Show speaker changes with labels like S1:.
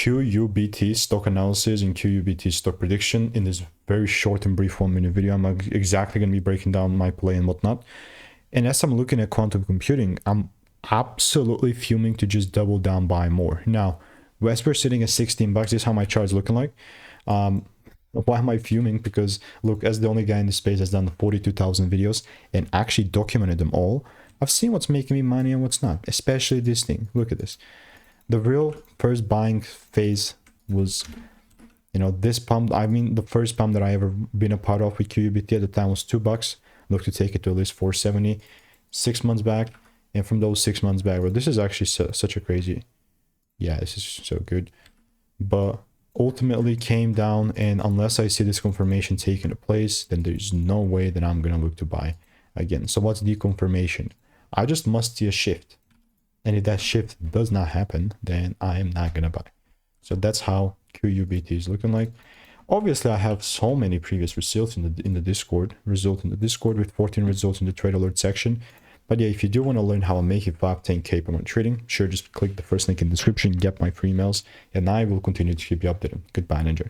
S1: QUBT stock analysis and QUBT stock prediction in this very short and brief 1-minute video. I'm exactly going to be breaking down my play and whatnot. And as I'm looking at quantum computing, I'm absolutely fuming to just double down, buy more. Now, as we're sitting at 16 bucks, this is how my chart is looking like. Why am I fuming? Because look, as the only guy in the space has done 42,000 videos and actually documented them all, I've seen what's making me money and what's not, especially this thing. Look at this. The real first buying phase was, you know, this pump. I mean, the first pump that I ever been a part of with QUBT at the time was $2. Look to take it to at least 470 6 months back. And from those 6 months back, well, this is actually such a crazy, yeah, this is so good. But ultimately came down, and unless I see this confirmation taking place, then there's no way that I'm gonna look to buy again. So what's the confirmation? I just must see a shift. And if that shift does not happen, then I am not gonna buy. So that's how QUBT is looking like. Obviously, I have so many previous results in the Discord, with 14 results in the trade alert section. But yeah, if you do want to learn how I'm making 5-10K per month trading, sure, just click the first link in the description, get my free emails, and I will continue to keep you updated. Goodbye and enjoy.